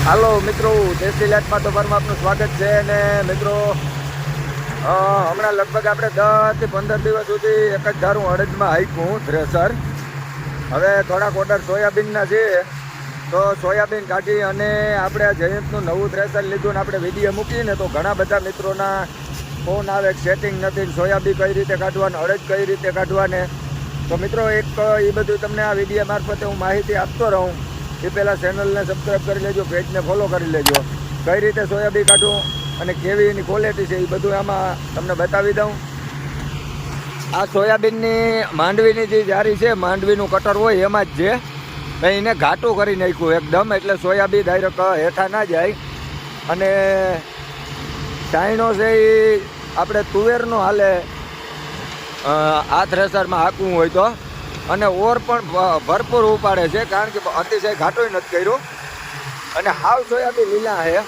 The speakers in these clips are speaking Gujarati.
હાલો મિત્રો, દેશી લાઈફમાં તો ફરમાં આપનું સ્વાગત છે. અને મિત્રો હમણાં લગભગ આપણે 10 થી 15 દિવસ સુધી એક જ ધારું અડદમાં હાંક્યું થ્રેસર. હવે થોડાક ઓર્ડર સોયાબીનના છે, તો સોયાબીન કાઢી અને આપણે જયંતનું નવું થ્રેસર લીધું ને આપણે વિડીયો મૂકીને તો ઘણા બધા મિત્રોના ફોન આવે, સેટિંગ નથી, સોયાબીન કઈ રીતે કાઢવાને, અડદ કઈ રીતે કાઢવાને. તો મિત્રો એક એ બધું તમને આ વિડીયો મારફતે હું માહિતી આપતો રહું. એ પહેલાં ચેનલને સબસ્ક્રાઈબ કરી લેજો, પેજને ફોલો કરી લેજો. કઈ રીતે સોયાબીન કાઢું અને કેવી એની ક્વોલિટી છે એ બધું આમાં તમને બતાવી દઉં. આ સોયાબીનની માંડવીની જે જારી છે, માંડવીનું કટર હોય એમાં જ છે. મેં એને ઘાટું કરી નાખ્યું એકદમ, એટલે સોયાબીન ડાયરેક્ટ હેઠા ના જાય. અને ચાઈનો છે એ આપણે તુવેરનો હાલે આ થ્રેસરમાં હાંકવું હોય તો. અને ઓર પણ ભરપૂર ઉપાડે છે, કારણ કે અતિશય ઘાટોય નથી કર્યું. અને હાવ સોયાબીન લીલા છે,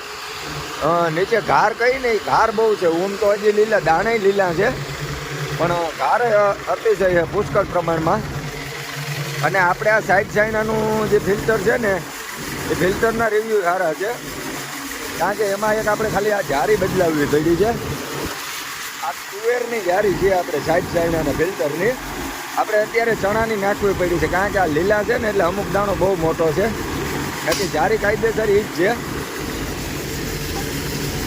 નીચે ઘાર કઈ નહીં, ઘાર બહુ છે. ઊન તો હજી લીલા, દાણે લીલા છે, પણ ઘાર અતિશય છે પુષ્કળ પ્રમાણમાં. અને આપણે આ સાઈડ ચાઇનાનું જે ફિલ્ટર છે ને, એ ફિલ્ટરના રિવ્યૂ સારા છે, કારણ કે એમાં એક આપણે ખાલી આ જારી બદલાવવી પડી છે. આ તુવેરની જારી છે આપણે સાઈડ ચાઇનાના ફિલ્ટરની. આપણે અત્યારે ચણાની નાખવી પડી છે, કારણ કે આ લીલા છે ને એટલે અમુક દાણો બહુ મોટો છે, એટલે જારી કાયદેસર એ જ છે.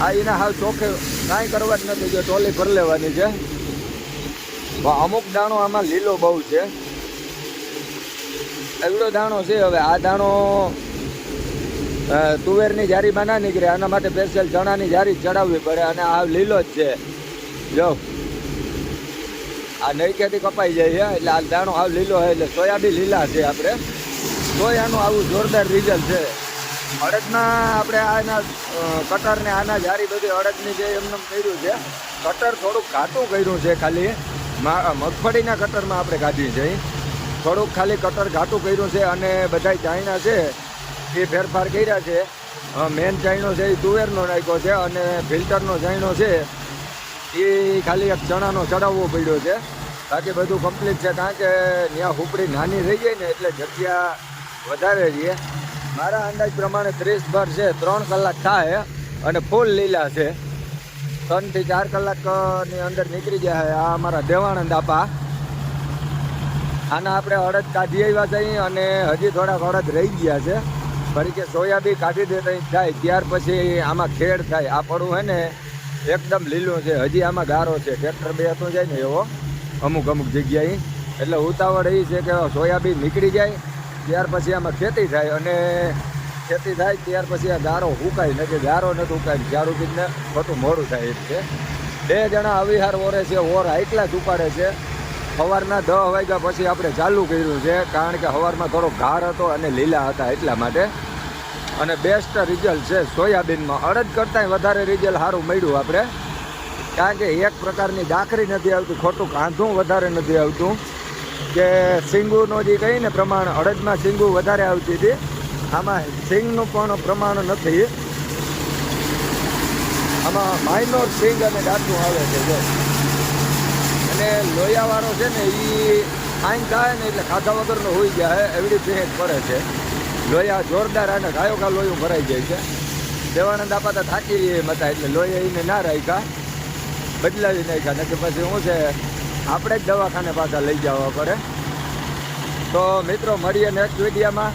આ એના હાવ ચોખ્ખે કાંઈ કરવા જ નથી, જો ટોલી ભરી લેવાની છે. અમુક દાણો આમાં લીલો બહુ છે, એવડો દાણો છે. હવે આ દાણો તુવેરની જારીમાં ના નીકળે, આના માટે સ્પેશિયલ ચણાની જારી ચડાવવી પડે. અને આ લીલો જ છે, જો આ નૈકેથી કપાઈ જાય છે, એટલે આ દાણો આવ લીલો છે, એટલે સોયાબીન લીલા છે. આપણે સોયાનું આવું જોરદાર રિઝલ્ટ છે. અડદના આપણે આના કટરને આના જારી બધી અડદની જે એમને કર્યું છે. કટર થોડુંક ઘાટું કર્યું છે, ખાલી મગફળીના કટરમાં આપણે કાઢી છે, થોડુંક ખાલી કટર ઘાટું કર્યું છે. અને બધાય ચાઇના છે એ ફેરફાર કર્યા છે. મેન ચાઇનો છે એ તુવેરનો નાખ્યો છે, અને ફિલ્ટરનો ચાઇનો છે એ ખાલી એક ચણાનો ચડાવવો પડ્યો છે. બાકી બધું કમ્પ્લીટ છે, કારણ કે ત્યાં હુપડી નાની થઈ જાય ને એટલે જગ્યા વધારે રહીએ. મારા અંદાજ પ્રમાણે 30 ભર છે, 3 કલાક થાય અને ફૂલ લીલા છે. 3 થી 4 કલાકની અંદર નીકળી જાય. આ અમારા દેવાનંદ આપા, આના આપણે અડદ કાઢી આવ્યા છીએ, અને હજી થોડાક અડદ રહી ગયા છે. ફરી કે સોયાબીન કાઢી દે થાય ત્યાર પછી આમાં ખેડ થાય. આ પડું હે ને એકદમ લીલું છે, હજી આમાં ગારો છે, ટ્રેક્ટર બેસતું જાય ને એવો અમુક જગ્યાએ. એટલે ઉતાવળ એ છે કે સોયાબીન નીકળી જાય ત્યાર પછી આમાં ખેતી થાય, અને ખેતી થાય ત્યાર પછી આ ગારો હુકાય ને, કે ગારો નથી હુકાય, ઝાડુ બીજને ખોટું મોડું થાય એમ છે. 2 જણા અવિહાર ઓરે છે, ઓર આટલા જ ઉપાડે છે. સવારના 10 વાગ્યા પછી આપણે ચાલુ કર્યું છે, કારણ કે સવારમાં થોડો ઘાર હતો અને લીલા હતા એટલા માટે. અને બેસ્ટ રિઝલ્ટ છે સોયાબીનમાં. અડદ કરતાંય વધારે રિઝલ્ટ સારું મળ્યું આપણે, કારણ કે એક પ્રકારની દાખરી નથી આવતી, ખોટું કાંધું વધારે નથી આવતું. કે સિંગુનો જે કહીને પ્રમાણ, અડદમાં સિંગુ વધારે આવતી હતી, આમાં સિંગનું પણ પ્રમાણ નથી. આમાં માઇનોર સિંગ અને દાંતું આવે છે. જો અને લોયાવાળો છે ને એ ફાઈન થાય ને એટલે ખાધા વગરનો હોઈ જાય, એવડી ભેંટ પડે છે. લોયા જોરદાર, અને ગાયો ગા લોયું ભરાઈ જાય છે. દેવાનંદ આપા તો થાકી એમ હતા, એટલે લોહી એને ના રાખ્યા, બદલાવી નાખ્યા. નથી પછી શું છે, આપણે જ દવાખાને પાછા લઈ જવા પડે. તો મિત્રો મળીએ નેક્સ્ટ વિડીયોમાં.